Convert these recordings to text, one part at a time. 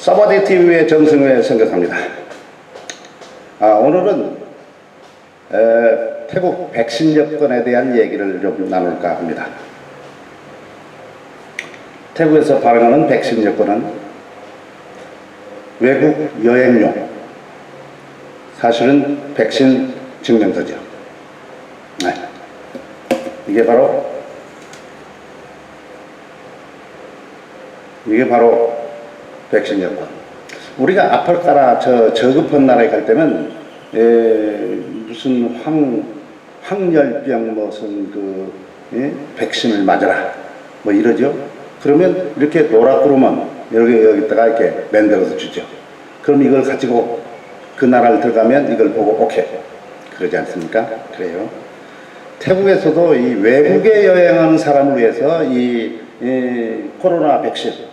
사바디 TV의 정승회 선교사입니다. 오늘은 태국 백신 여건에 대한 얘기를 좀 나눌까 합니다. 태국에서 발행하는 백신 여건은 외국 여행용, 사실은 백신 증명서죠. 네. 이게 바로 백신 여건. 우리가 아프리카나 저급한 나라에 갈 때는 무슨 황열병 무슨 백신을 맞아라 뭐 이러죠. 그러면 이렇게 노랗구르면 여기다가 이렇게 만들어서 주죠. 그럼 이걸 가지고 그 나라를 들어가면 이걸 보고 오케이 그러지 않습니까? 그래요. 태국에서도 이 외국에 여행하는 사람을 위해서 이 코로나 백신,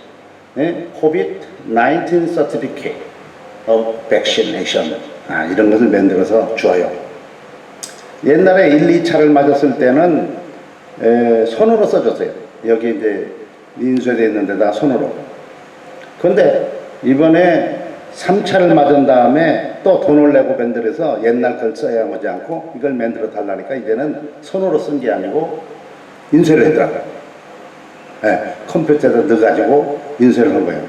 COVID-19 Certificate of Vaccination 이런 것을 만들어서 줘요. 옛날에 1, 2차를 맞았을 때는 손으로 써줬어요. 여기 이제 인쇄되어 있는 데다 손으로. 그런데 이번에 3차를 맞은 다음에 또 돈을 내고 만들어서 옛날 걸 써야 하지 않고 이걸 만들어 달라니까 이제는 손으로 쓴 게 아니고 인쇄를 했더라고요. 컴퓨터에다 넣어가지고 인쇄를 한 거예요.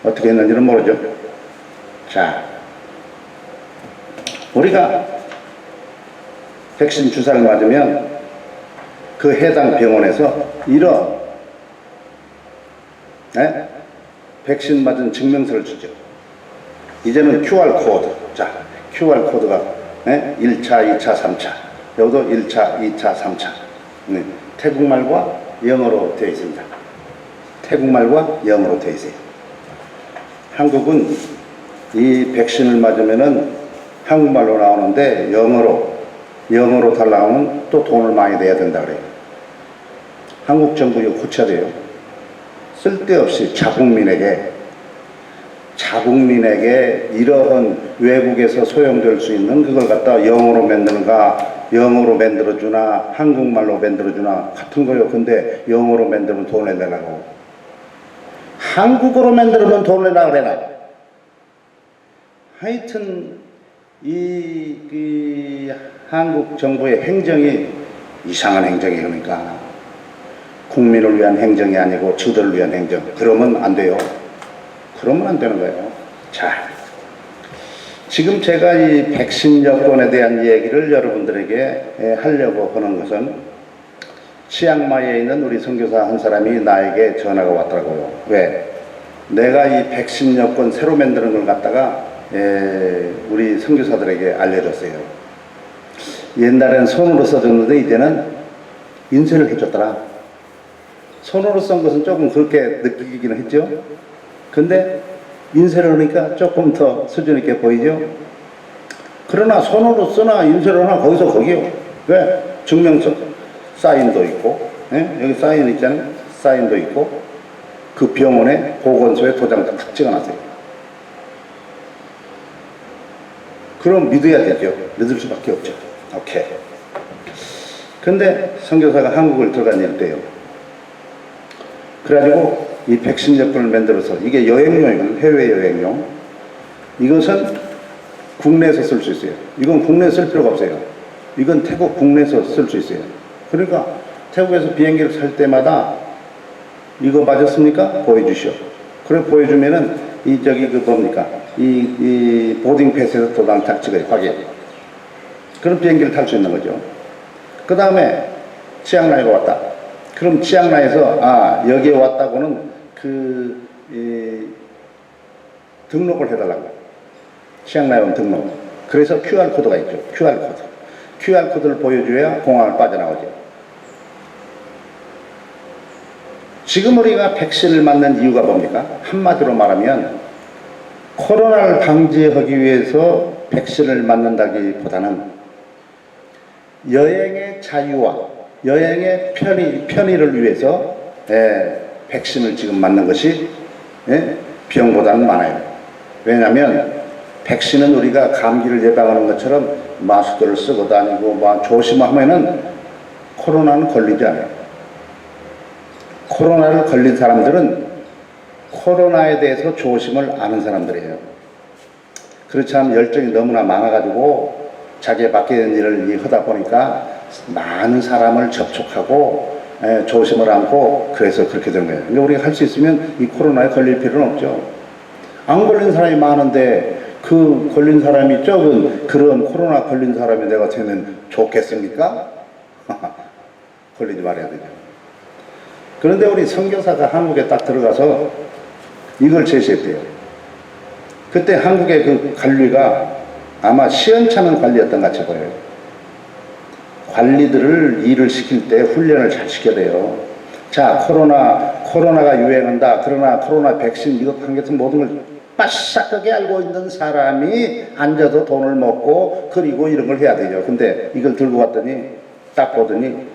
어떻게 했는지는 모르죠. 자, 우리가 백신 주사를 맞으면 그 해당 병원에서 이런 백신 맞은 증명서를 주죠. 이제는 QR코드. 자, QR코드가 1차, 2차, 3차. 여기도 1차, 2차, 3차. 태국말과 영어로 되어 있습니다. 태국말과 영어로 되어 있어요. 한국은 이 백신을 맞으면은 한국말로 나오는데 영어로 달라오면 또 돈을 많이 내야 된다 그래요. 한국 정부 이거 고쳐야 돼요. 쓸데없이 자국민에게 이러한 외국에서 소용될 수 있는 그걸 갖다 영어로 만드는가, 영어로 만들어주나, 한국말로 만들어주나 같은 거예요. 근데 영어로 만들면 돈을 내라고. 한국어로 만들면 돈을 내라 그래라. 하여튼 이 한국 정부의 행정이 이상한 행정이 그러니까 국민을 위한 행정이 아니고 저들을 위한 행정. 그러면 안 돼요. 그러면 안 되는 거예요. 자, 지금 제가 이 백신 여건에 대한 얘기를 여러분들에게 하려고 하는 것은 치앙마이에 있는 우리 선교사 한 사람이 나에게 전화가 왔더라고요. 왜? 내가 이 백신 여건 새로 만드는 걸 갖다가 우리 선교사들에게 알려줬어요. 옛날엔 손으로 써줬는데 이제는 인쇄를 해줬더라. 손으로 쓴 것은 조금 그렇게 느끼기는 했죠. 근데 인쇄를 하니까 조금 더 수준 있게 보이죠. 그러나 손으로 쓰나 인쇄를 하나 거기서 거기요. 왜? 증명서 사인도 있고, 여기 사인 있잖아요. 사인도 있고, 그 병원에 보건소에 도장도 탁 찍어놨어요. 그럼 믿어야 되죠. 믿을 수밖에 없죠. 오케이. 근데 선교사가 한국을 들어간 때요. 그래가지고 이 백신 여건을 만들어서 이게 여행용이거든요. 해외여행용. 이것은 국내에서 쓸 수 있어요. 이건 국내에 쓸 필요가 없어요. 이건 태국 국내에서 쓸 수 있어요. 그러니까 태국에서 비행기를 탈 때마다 이거 맞았습니까? 보여주시오. 그래 보여주면은 이 보딩 패스에서 도장 딱 찍어요. 확인. 그럼 비행기를 탈 수 있는 거죠. 그 다음에 치앙라이가 왔다. 그럼 치앙라이에서 여기에 왔다고는 등록을 해달라고. 치앙라이 온 등록. 그래서 QR코드가 있죠. QR코드를 보여줘야 공항을 빠져나오죠. 지금 우리가 백신을 맞는 이유가 뭡니까? 한마디로 말하면 코로나를 방지하기 위해서 백신을 맞는다기보다는 여행의 자유와 여행의 편의를 위해서 백신을 지금 맞는 것이 비용보다는 많아요. 왜냐하면 백신은 우리가 감기를 예방하는 것처럼 마스크를 쓰고 다니고 조심하면은 코로나는 걸리지 않아요. 코로나를 걸린 사람들은 코로나에 대해서 조심을 아는 사람들이에요. 그렇지 않으면 열정이 너무나 많아가지고 자기의 맡기는 일을 하다 보니까 많은 사람을 접촉하고 조심을 않고 그래서 그렇게 된 거예요. 그러니까 우리가 할 수 있으면 이 코로나에 걸릴 필요는 없죠. 안 걸린 사람이 많은데 그 걸린 사람이 적은 그런 코로나 걸린 사람이 내가 되면 좋겠습니까? 걸리지 말아야 되죠. 그런데 우리 선교사가 한국에 딱 들어가서 이걸 제시했대요. 그때 한국의 그 관리가 아마 시원찮은 관리였던 것 같이 보여요. 관리들을 일을 시킬 때 훈련을 잘 시켜야 돼요. 자, 코로나가 유행한다. 그러나 코로나 백신 이것 한 개서 모든 걸 빠싹하게 알고 있는 사람이 앉아서 돈을 먹고 그리고 이런 걸 해야 되죠. 근데 이걸 들고 갔더니 딱 보더니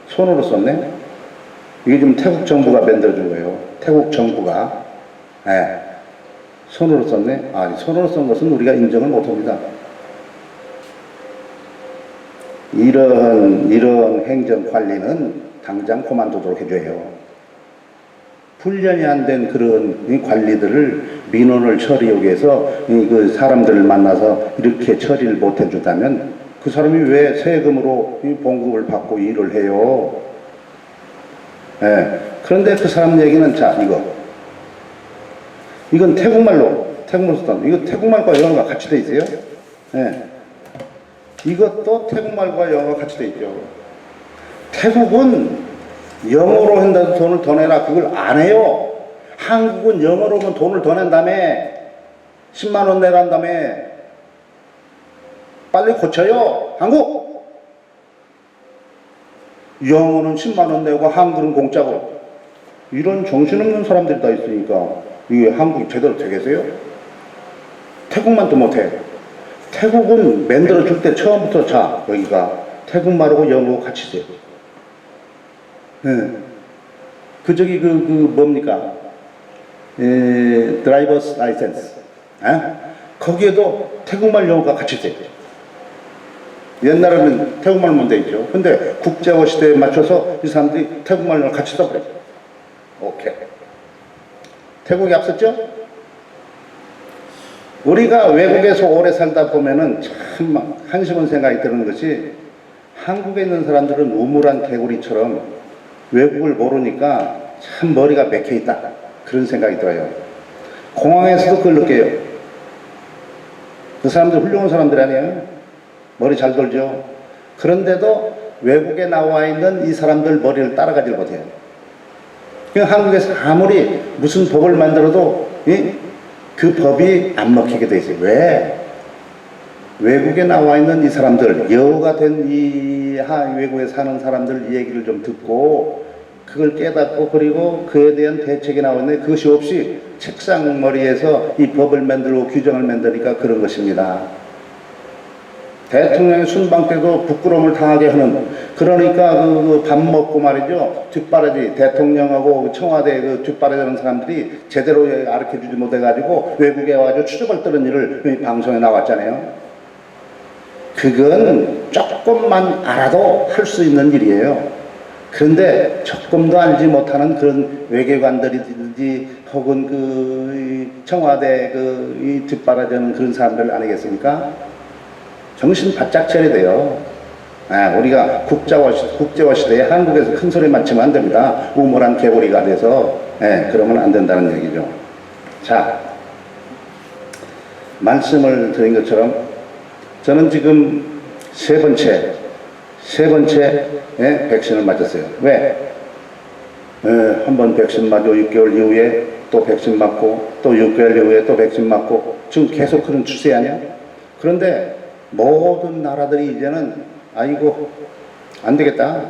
손으로 썼네. 이게 지금 태국 정부가 만들어준 거예요. 태국 정부가. 네. 손으로 썼네. 아, 손으로 쓴 것은 우리가 인정을 못합니다. 이런 행정 관리는 당장 그만두도록 해줘요. 훈련이 안 된 그런 관리들을 민원을 처리하기 위해서 그 사람들을 만나서 이렇게 처리를 못 해준다면 그 사람이 왜 세금으로 봉급을 받고 일을 해요? 예. 그런데 그 사람 얘기는 자, 이건 태국말로 썼던, 이거 태국말과 영어가 같이 돼 있어요. 예. 이것도 태국말과 영어가 같이 돼 있죠. 태국은 영어로 한다고 돈을 더 내라 그걸 안 해요. 한국은 영어로 하면 돈을 더 낸 다음에 10만 원 내란 다음에 빨리 고쳐요. 한국 영어는 10만 원 내고 한글은 공짜고 이런 정신없는 사람들이 다 있으니까 이게 한국이 제대로 되겠어요? 태국만 또 못해. 태국은 만들어줄 때 처음부터 자 여기가 태국말하고 영어하고 같이 돼요. 네. 뭡니까? 드라이버스 라이센스. 거기에도 태국말 영어가 같이 돼요. 옛날에는 태국말만 돼 있죠. 근데 국제화 시대에 맞춰서 이 사람들이 태국말을 같이 써버려요. 오케이. 태국이 앞섰죠? 우리가 외국에서 오래 살다 보면은 참 한심한 생각이 드는 것이 한국에 있는 사람들은 우물한 개구리처럼 외국을 모르니까 참 머리가 맥혀 있다. 그런 생각이 들어요. 공항에서도 그걸 느껴요. 그 사람들 훌륭한 사람들 아니에요? 머리 잘 돌죠? 그런데도 외국에 나와 있는 이 사람들 머리를 따라가지 못해요. 한국에서 아무리 무슨 법을 만들어도 그 법이 안 먹히게 돼 있어요. 왜? 외국에 나와 있는 이 사람들, 여우가 된 외국에 사는 사람들 얘기를 좀 듣고 그걸 깨닫고 그리고 그에 대한 대책이 나오는데 그것이 없이 책상머리에서 이 법을 만들고 규정을 만드니까 그런 것입니다. 대통령의 순방 때도 부끄러움을 당하게 하는 그러니까 밥 먹고 말이죠 뒷바라지 대통령하고 청와대 뒷바라지 하는 사람들이 제대로 가르쳐주지 못해가지고 외국에 와가지고 추적을 뜨는 일을 방송에 나왔잖아요. 그건 조금만 알아도 할 수 있는 일이에요. 그런데 조금도 알지 못하는 그런 외교관들이든지 혹은 청와대 이 뒷바라지 하는 그런 사람들 아니겠습니까? 정신 바짝 차려야 돼요. 우리가 국제화 시대에 한국에서 큰 소리만 치면 안 됩니다. 우물한 개구리가 돼서 그러면 안 된다는 얘기죠. 자, 말씀을 드린 것처럼 저는 지금 세 번째 백신을 맞았어요. 왜? 한 번 백신 맞고 6개월 이후에 또 백신 맞고 또 6개월 이후에 또 백신 맞고 지금 계속 그런 추세 아니야? 그런데 모든 나라들이 이제는 아이고 안 되겠다.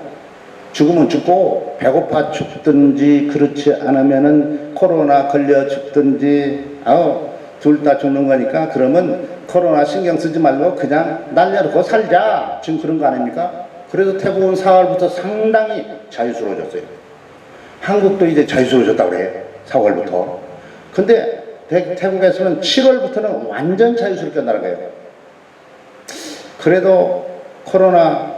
죽으면 죽고 배고파 죽든지 그렇지 않으면은 코로나 걸려 죽든지 둘 다 죽는 거니까 그러면 코로나 신경 쓰지 말고 그냥 날려놓고 살자. 지금 그런 거 아닙니까? 그래서 태국은 4월부터 상당히 자유스러워졌어요. 한국도 이제 자유스러워졌다고 그래요. 4월부터. 근데 태국에서는 7월부터는 완전 자유스럽게 날아가요. 그래도 코로나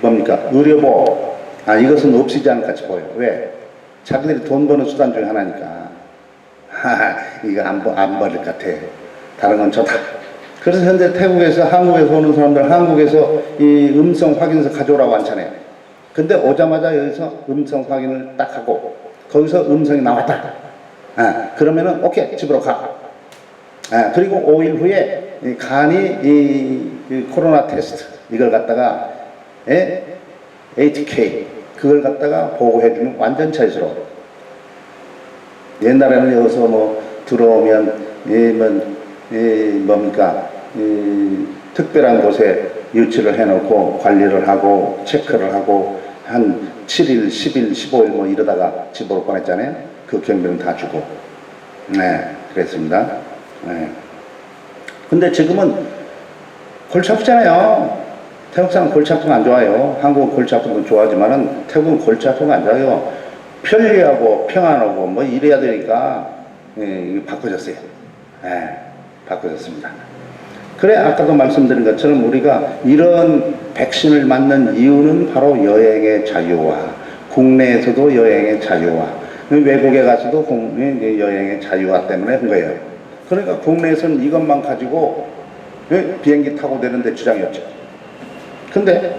뭡니까 의료보 이것은 없어지지 않을 것 같이 보여요. 왜? 자기들이 돈 버는 수단 중에 하나니까. 이거 안 버릴 것 같아. 다른 건 좋다. 그래서 현재 태국에서 한국에서 오는 사람들 한국에서 이 음성 확인서 가져오라고 하잖아요. 근데 오자마자 여기서 음성 확인을 딱 하고 거기서 음성이 나왔다. 그러면은 오케이 집으로 가. 그리고 5일 후에 간이 이 코로나 테스트 이걸 갖다가 HK 그걸 갖다가 보고해주면 완전 자유스러워. 옛날에는 여기서 뭐 들어오면 뭡니까 특별한 곳에 유치를 해놓고 관리를 하고 체크를 하고 한 7일, 10일, 15일 뭐 이러다가 집으로 보냈잖아요. 그 경비는 다 주고. 네, 그랬습니다. 네. 근데 지금은 골치 아프잖아요. 태국 사람 골치 아픈 거 안 좋아요. 한국은 골치 아픈 건 좋아하지만은 태국은 골치 아픈 거 안 좋아요. 편리하고 평안하고 뭐 이래야 되니까 이게 바꿔졌어요. 바꿔졌습니다. 그래 아까도 말씀드린 것처럼 우리가 이런 백신을 맞는 이유는 바로 여행의 자유와 국내에서도 여행의 자유와 외국에 가서도 여행의 자유와 때문에 한 거예요. 그러니까 국내에서는 이것만 가지고 비행기 타고 되는데 주장이 없죠. 근데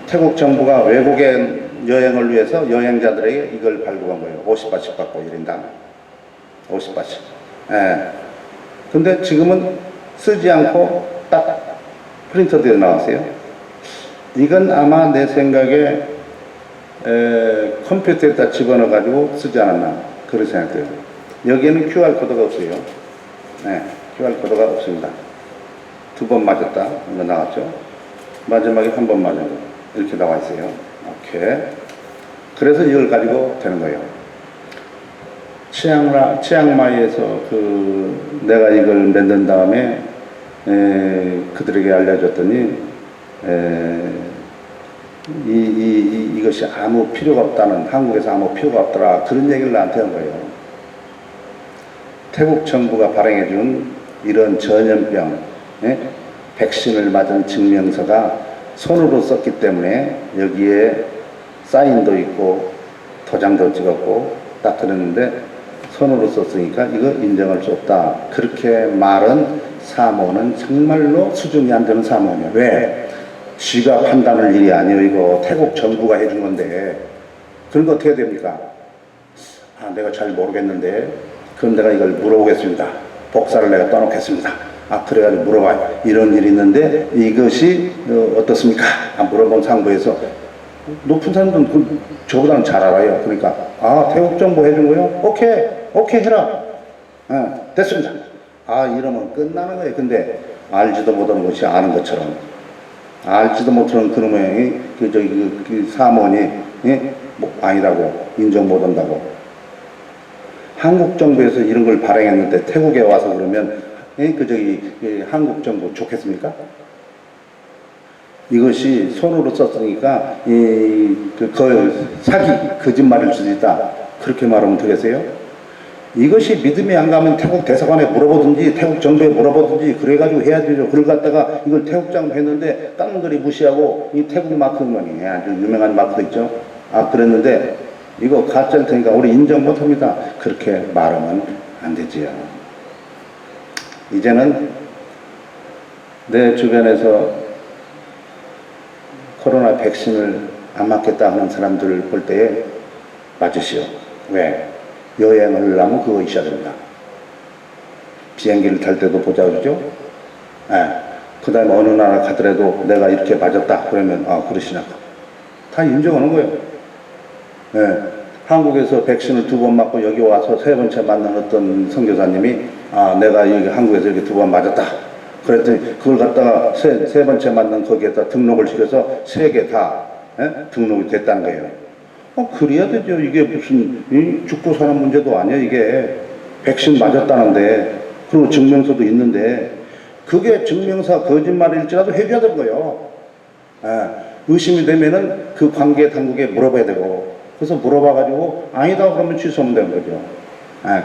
태국 정부가 외국에 여행을 위해서 여행자들에게 이걸 발급한 거예요. 50바씩 받고 1인당 50바씩. 근데 지금은 쓰지 않고 딱 프린터되어 나왔어요. 이건 아마 내 생각에 컴퓨터에다 집어넣어 가지고 쓰지 않았나 그런 생각돼요. 여기에는 QR코드가 없어요. QR코드가 없습니다. 2번 맞았다 이거 나왔죠. 마지막에 한 번 맞은 거 이렇게 나와 있어요. 오케이. 그래서 이걸 가지고 되는 거예요. 치앙마이에서 내가 이걸 만든 다음에 그들에게 알려줬더니 이것이 아무 필요가 없다는, 한국에서 아무 필요가 없더라 그런 얘기를 나한테 한 거예요. 태국 정부가 발행해 준 이런 전염병 백신을 맞은 증명서가 손으로 썼기 때문에 여기에 사인도 있고 도장도 찍었고 딱 그랬는데 손으로 썼으니까 이거 인정할 수 없다. 그렇게 말은 사모는 정말로 수준이 안 되는 사모냐. 왜? 쥐가 판단할 일이 아니에요. 이거 태국 정부가 해준 건데 그런 거 어떻게 해야 됩니까? 내가 잘 모르겠는데 그럼 내가 이걸 물어보겠습니다. 복사를 내가 떠놓겠습니다. 그래가지고 물어봐요. 이런 일이 있는데 이것이 어떻습니까? 물어본 상부에서 높은 사람들은 저보다는 잘 알아요. 그러니까 태국 정부 해준 거요? 오케이 해라. 됐습니다. 이러면 끝나는 거예요. 근데 알지도 못하는 것이 아는 것처럼 알지도 못하는 그놈의 그 사모니 아니라고 인정 못한다고. 한국 정부에서 이런 걸 발행했는데 태국에 와서 그러면 한국 정부 좋겠습니까? 이것이 손으로 썼으니까 사기 거짓말일 수도 있다 그렇게 말하면 되겠어요? 이것이 믿음이 안 가면 태국 대사관에 물어보든지 태국 정부에 물어보든지 그래가지고 해야 되죠. 그걸 갖다가 이걸 태국 장부 했는데 다른 거리 무시하고 이 태국 마크만이 아주 유명한 마크도 있죠. 그랬는데 이거 가짜일 테니까 우리 인정 못합니다. 그렇게 말하면 안 되지요. 이제는 내 주변에서 코로나 백신을 안 맞겠다 하는 사람들을 볼 때에 맞으시오. 왜? 여행을 하려면 그거 있어야 됩니다. 비행기를 탈 때도 보자 그러죠? 그 다음에 어느 나라 가더라도 내가 이렇게 맞았다 그러면 그러시나 다 인정하는 거예요. 한국에서 백신을 2번 맞고 여기 와서 3번째 맞는 어떤 선교사님이 내가 여기 한국에서 이렇게 2번 맞았다 그랬더니 그걸 갖다가 세 번째 맞는 거기에다 등록을 시켜서 3개 다 등록이 됐다는 거예요. 그래야 되죠. 이게 무슨 죽고 사는 문제도 아니야. 이게 백신 맞았다는데 그리고 증명서도 있는데 그게 증명서 거짓말일지라도 해줘야 되는 거예요. 의심이 되면은 그 관계 당국에 물어봐야 되고 그래서 물어봐가지고 아니다 그러면 취소하면 되는 거죠.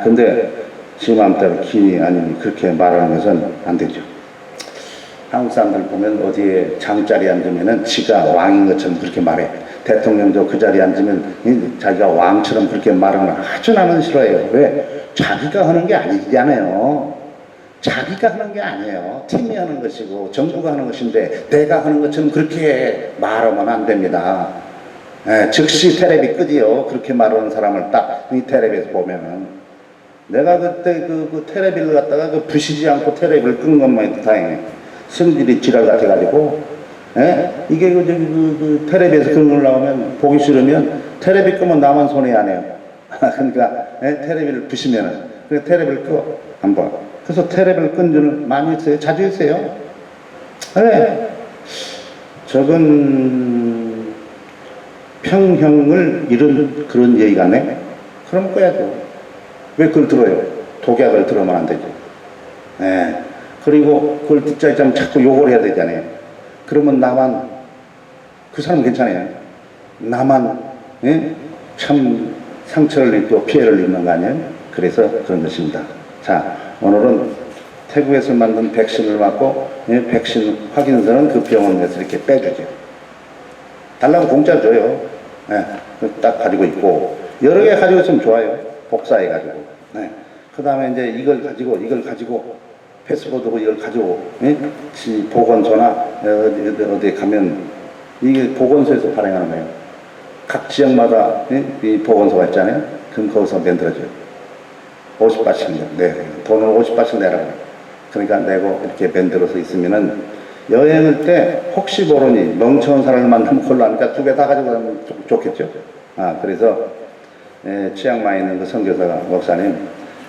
근데 지 마음대로 기니 아니니 그렇게 말하는 것은 안 되죠. 한국 사람들 보면 어디에 장자리에 앉으면은 지가 왕인 것처럼 그렇게 말해. 대통령도 그 자리에 앉으면 자기가 왕처럼 그렇게 말하는 걸 아주 나는 싫어해요. 왜? 자기가 하는 게 아니잖아요. 자기가 하는 게 아니에요. 팀이 하는 것이고 정부가 하는 것인데 내가 하는 것처럼 그렇게 말하면 안 됩니다. 예, 즉시 테레비 끄지요. 그렇게 말하는 사람을 딱 이 텔레비에서 보면은 내가 그때 그 테레비를 갖다가 그 부시지 않고 테레비를 끈 것만 해도 다행이에요. 성질이 지랄 같아가지고 이게 그 텔레비에서 그런 걸 나오면 보기 싫으면 테레비 끄면 나만 손해 안 해요. 그러니까 테레비를 부시면은 그 테레비를 끄 한번. 그래서 테레비를 끈 줄을 많이 했어요. 자주 했어요. 네. 적은 평형을 이룬 그런 얘기 같네. 그럼 꺼야죠. 왜 그걸 들어요? 독약을 들으면 안 되죠. 네. 그리고 그걸 듣자 했자면 자꾸 욕을 해야 되잖아요. 그러면 나만, 그 사람 괜찮아요. 나만, 참 상처를 입고 피해를 입는 거 아니에요? 그래서 그런 것입니다. 자, 오늘은 태국에서 만든 백신을 맞고, 백신 확인서는 그 병원에서 이렇게 빼주죠. 달라고 공짜 줘요. 딱 가지고 있고, 여러 개 가지고 있으면 좋아요. 복사해가지고. 그 다음에 이제 이걸 가지고, 패스포드고 이걸 가지고, 보건소나 어디 가면, 이게 보건소에서 발행하는 거예요. 각 지역마다 이 보건소가 있잖아요. 그럼 거기서 만들어줘요. 50바트씩 네, 돈을 50바트씩 내라고. 그러니까 내고 이렇게 만들어서 있으면은 여행을 때 혹시 모르니 멍청한 사람을 만나면 곤란하니까 두 개 다 가지고 가면 좋겠죠. 그래서 치앙마이에 있는 그 선교사가 목사님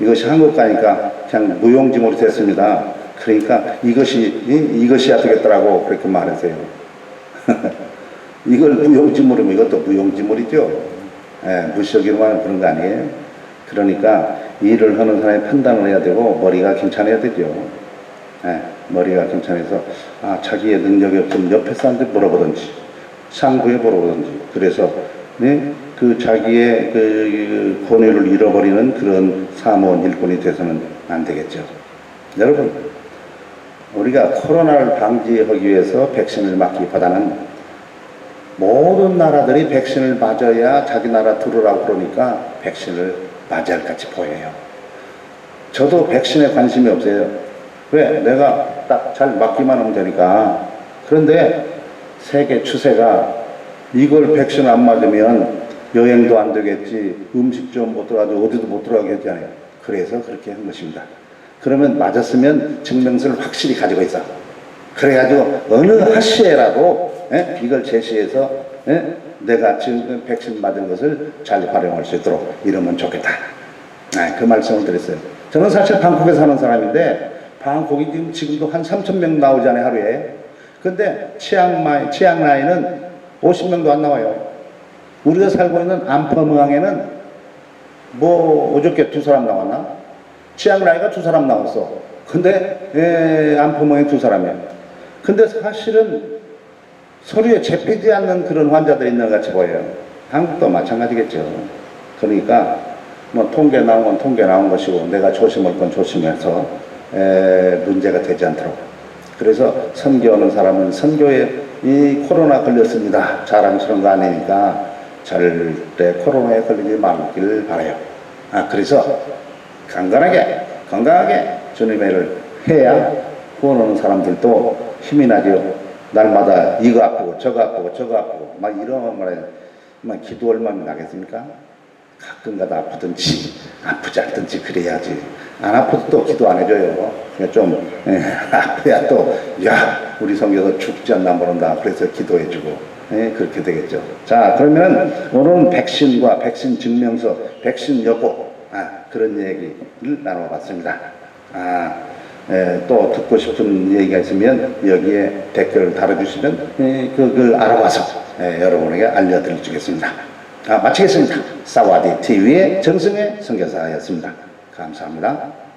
이것이 한국 가니까 그냥 무용지물이 됐습니다. 그러니까 이것이야 되겠더라고 그렇게 말하세요. 이걸 무용지물이면 이것도 무용지물이죠. 무시하기로만 그런 거 아니에요. 그러니까 일을 하는 사람이 판단을 해야 되고 머리가 괜찮아야 되죠. 머리가 괜찮아서 자기의 능력이 없으면 옆에 사람들 물어보든지 상부에 물어보든지 그래서 그 자기의 그 권위를 잃어버리는 그런 사무원 일꾼이 돼서는 안 되겠죠. 여러분 우리가 코로나를 방지하기 위해서 백신을 맞기보다는 모든 나라들이 백신을 맞아야 자기 나라 들어오라고 그러니까 백신을 맞아야 할 같이 보여요. 저도 백신에 관심이 없어요. 왜? 내가 딱 잘 맞기만 하면 되니까. 그런데 세계 추세가 이걸 백신 안 맞으면 여행도 안 되겠지, 음식점 못 들어가도 어디도 못 들어가게 했잖아요. 그래서 그렇게 한 것입니다. 그러면 맞았으면 증명서를 확실히 가지고 있어. 그래가지고 어느 하시에라도 이걸 제시해서 내가 지금 백신 맞은 것을 잘 활용할 수 있도록 이러면 좋겠다. 그 말씀을 드렸어요. 저는 사실 방콕에 사는 사람인데 방콕이 지금도 한 3,000명 나오잖아요 하루에. 근데 치앙라이는 50명도 안 나와요. 우리가 살고 있는 안퍼무항에는 뭐 어저께 2사람 나왔나? 치앙라이가 2사람 나왔어. 근데 안퍼무항에 2사람이야. 근데 사실은 서류에 잡히지 않는 그런 환자들이 있는 것 같이 보여요. 한국도 마찬가지겠죠. 그러니까 뭐 통계 나온 건 통계 나온 것이고 내가 조심할 건 조심해서 문제가 되지 않도록. 그래서 선교하는 사람은 선교에 이 코로나 걸렸습니다 자랑스러운 거 아니니까 절대 코로나에 걸리지 말길 바라요. 그래서 건강하게 주님의 일을 해야 구원하는 사람들도 힘이 나죠. 날마다 이거 아프고 저거 아프고 막 이런 말에 막 기도 얼마나 나겠습니까? 가끔가다 아프든지 아프지 않든지 그래야지. 안 아파도 또 기도 안 해줘요. 그러니까 좀 아파야 또 야 우리 성교사 죽지 않나 모른다 그래서 기도해주고 그렇게 되겠죠. 자 그러면 오늘은 백신과 백신 증명서, 백신 여부 그런 얘기를 나눠봤습니다. 또 듣고 싶은 얘기가 있으면 여기에 댓글을 달아주시면 그걸 알아봐서 여러분에게 알려드리겠습니다. 마치겠습니다. 사와디 TV의 정승의 선교사였습니다. 감사합니다.